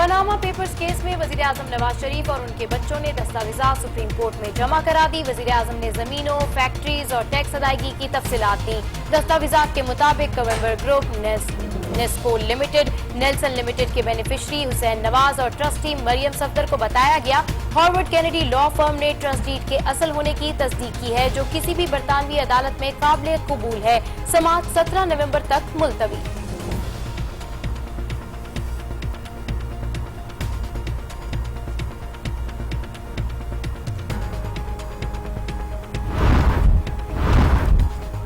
Panama papers case में वजीर आजम नवाज शरीफ और उनके बच्चों ने दस्तावेजात सुप्रीम कोर्ट में जमा करा दी। वजीर आजम ने जमीनों, फैक्ट्रीज और टैक्स अदायगी की तफसीलात दी। दस्तावेजात के मुताबिक Coomber group, Nescoll limited, Nielsen limited के बेनिफिशरी हुसैन नवाज और ट्रस्टी मरियम सफदर को बताया गया। हार्वर्ड कैनेडी लॉ फर्म ने ट्रस्ट डीड के असल होने की तस्दीक की है, जो किसी भी बरतानवी अदालत में काबिल कबूल है। समाअत 17 नवंबर तक मुलतवी।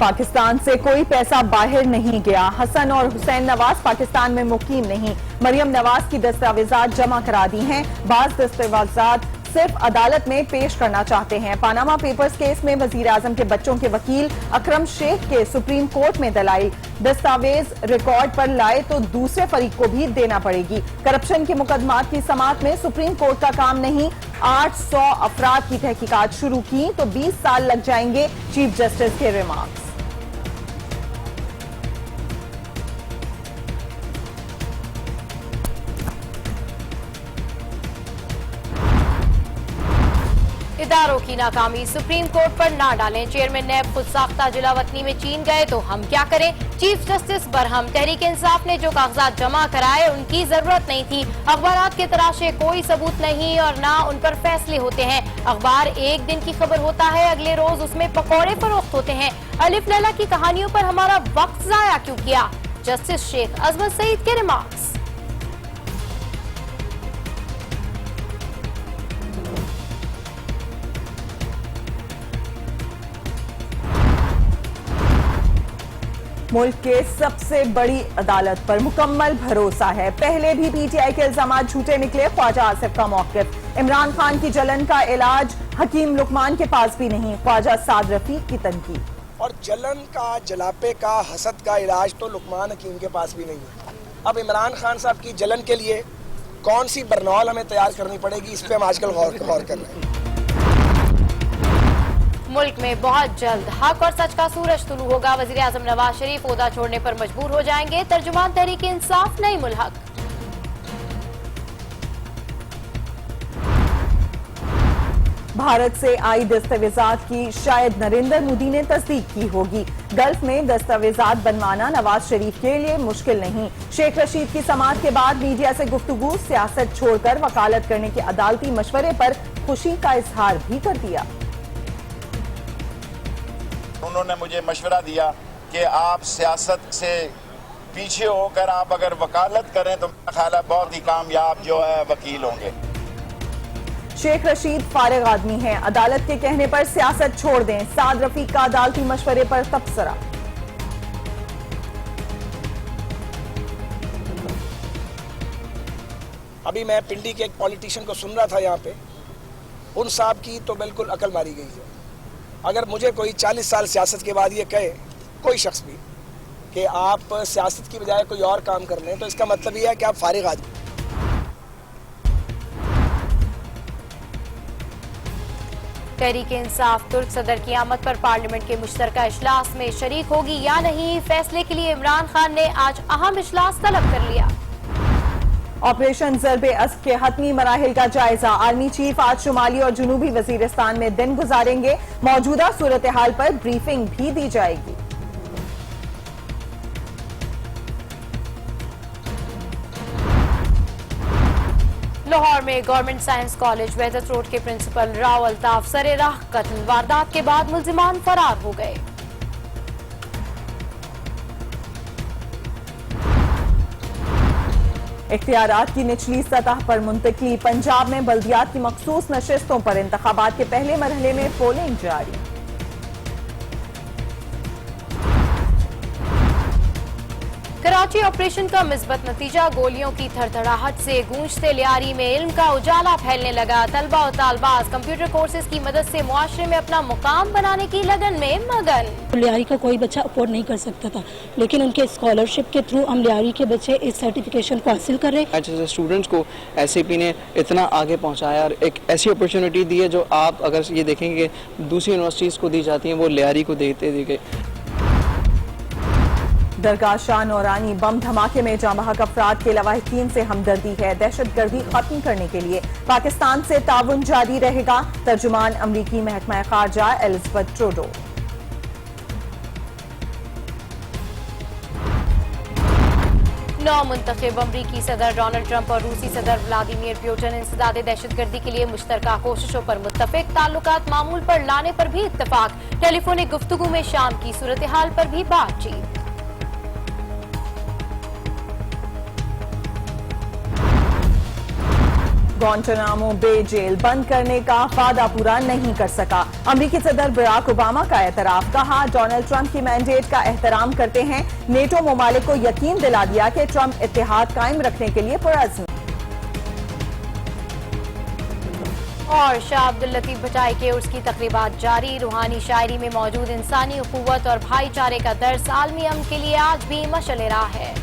पाकिस्तान से कोई पैसा बाहर नहीं गया। हसन और हुसैन नवाज पाकिस्तान में मुकीम नहीं। मरियम नवाज की दस्तावेजात जमा करा दी हैं। बाज दस्तावेजात सिर्फ अदालत में पेश करना चाहते हैं। पनामा पेपर्स केस में वजीर आजम के बच्चों के वकील अकरम शेख के सुप्रीम कोर्ट में दलाइल। दस्तावेज रिकॉर्ड पर लाए तो दूसरे फरीक को भी देना पड़ेगी। करप्शन के मुकदमात की समाअत में सुप्रीम कोर्ट का काम नहीं। 800 अफराद की तहकीकात शुरू की तो 20 साल लग जाएंगे, चीफ जस्टिस के रिमार्क्स। इदारों की नाकामी सुप्रीम कोर्ट पर ना डालें। चेयरमैन नैब खुद साख्ता जिला वतनी में चीन गए तो हम क्या करें। चीफ जस्टिस बरहम, तहरीक इंसाफ ने जो कागजात जमा कराए उनकी जरूरत नहीं थी। अखबारात के तराशे कोई सबूत नहीं और ना उन पर फैसले होते हैं। अखबार एक दिन की खबर होता है, अगले रोज उसमें पकौड़े फरोख्त होते हैं। अलिफ लैला की कहानियों पर हमारा वक्त जाया क्यों किया। जस्टिस शेख अजमत सईद के रिमार्क्स। मुल्क के सबसे बड़ी अदालत पर मुकम्मल भरोसा है। पहले भी पीटीआई के इल्जाम झूठे निकले। ख्वाजा आसिफ का मौकिफ। इमरान खान की जलन का इलाज हकीम लुकमान के पास भी नहीं। ख्वाजा साद रफीक की तनकीद। और जलन का, जलापे का, हसद का इलाज तो लुकमान हकीम के पास भी नहीं है। अब इमरान खान साहब की जलन के लिए कौन सी बरनौल हमें तैयार करनी पड़ेगी, इस पे हम आजकल गौर कर रहे हैं। मुल्क में बहुत जल्द हक और सच का सूरज तुलू होगा। वजीर आजम नवाज शरीफ ओहदा छोड़ने पर मजबूर हो जाएंगे। तर्जुमान तहरीक इंसाफ नहीं मुल्हक। भारत से आई दस्तावेजात की शायद नरेंद्र मोदी ने तस्दीक की होगी। गल्फ में दस्तावेजात बनवाना नवाज शरीफ के लिए मुश्किल नहीं। शेख रशीद की समाअत के बाद मीडिया से गुफ्तगू, सियासत छोड़कर वकालत करने के अदालती मशवरे पर खुशी का इजहार भी कर दिया। उन्होंने मुझे मशवरा दिया कि आप सियासत से पीछे होकर आप अगर वकालत करें तो मेरा ख्याल है बहुत ही कामयाब जो है वकील होंगे। शेख रशीद फारिग आदमी हैं। अदालत के कहने पर सियासत छोड़ दें। साद रफीक का अदालती मशवरे पर तबसरा। अभी मैं पिंडी के एक पॉलिटिशियन को सुन रहा था यहाँ पे, उन साहब की तो बिल्कुल अकल मारी गई है। अगर मुझे कोई 40 साल सियासत के बाद ये कहे, कोई शख्स भी, कि आप सियासत की बजाय कोई और काम कर लें, तो इसका मतलब ये है कि आप फारिग आदमी। तहरीक इंसाफ तुर्क सदर की आमद पर पार्लियामेंट के मुश्तरका इजलास में शरीक होगी या नहीं, फैसले के लिए इमरान खान ने आज अहम इजलास तलब कर लिया। ऑपरेशन ज़र्बे अस्ब के हतमी मराहिल का जायजा। आर्मी चीफ आज शुमाली और जुनूबी वजीरिस्तान में दिन गुजारेंगे। मौजूदा सूरत हाल पर ब्रीफिंग भी दी जाएगी। लाहौर में गवर्नमेंट साइंस कॉलेज वहदत रोड के प्रिंसिपल राव अल्ताफ सरे राह कत्ल। वारदात के बाद मुल्जिमान फरार हो गए। इख्तियारात की निचली सतह पर मुंतकली। पंजाब में बल्दियात की मखसूस नशिस्तों पर इंतखाबात के पहले मरहले में पोलिंग जारी। कराची ऑपरेशन का मिस्बत नतीजा। गोलियों की थरथराहट से गूंजते लियारी में इल्म का उजाला फैलने लगा। तलबा और तालबाज कंप्यूटर कोर्सेज की मदद से मुआशरे में अपना मुकाम बनाने की लगन में मगन। लियारी का कोई बच्चा अफोर्ड नहीं कर सकता था, लेकिन उनके स्कॉलरशिप के थ्रू हम लियारी के बच्चे इस सर्टिफिकेशन को हासिल कर रहे हैं। जैसे स्टूडेंट्स को SAP ने इतना आगे पहुँचाया और एक ऐसी अपॉर्चुनिटी दी है जो आप अगर ये देखेंगे दूसरी यूनिवर्सिटीज़ को दी जाती हैं, वो लियारी को देते दी गई। दरगाह शाह नौरानी बम धमाके में जाँ बहक अफराद के लवाहिकीन से हमदर्दी है। दहशतगर्दी खत्म करने के लिए पाकिस्तान से ताउन जारी रहेगा। तर्जुमान अमरीकी महकमा खारजा एलिजाबेथ ट्रूडो। नौ मुंतखब अमरीकी सदर डोनाल्ड ट्रंप और रूसी सदर व्लादिमीर पुतिन इंसदाद दहशतगर्दी के लिए मुश्तरका कोशिशों पर मुत्तफिक। ताल्लुकात मामूल पर लाने पर भी इत्तफाक। टेलीफोनिक गुफ्तगू में शाम की सूरत हाल पर भी बातचीत। गुआंटानामो बे जेल बंद करने का वादा पूरा नहीं कर सका। अमरीकी सदर बराक ओबामा का एतराफ। कहा, डोनाल्ड ट्रंप की मैंडेट का एहतराम करते हैं। नेटो ममालिक को यकीन दिला दिया कि ट्रंप इत्तेहाद कायम रखने के लिए पुरअज़्म। और शाह अब्दुल लतीफ भटाई के उर्स की तकरीबात जारी। रूहानी शायरी में मौजूद इंसानी उखुव्वत और भाईचारे का दर्स आलमी अमन के लिए आज भी मशअल राह है।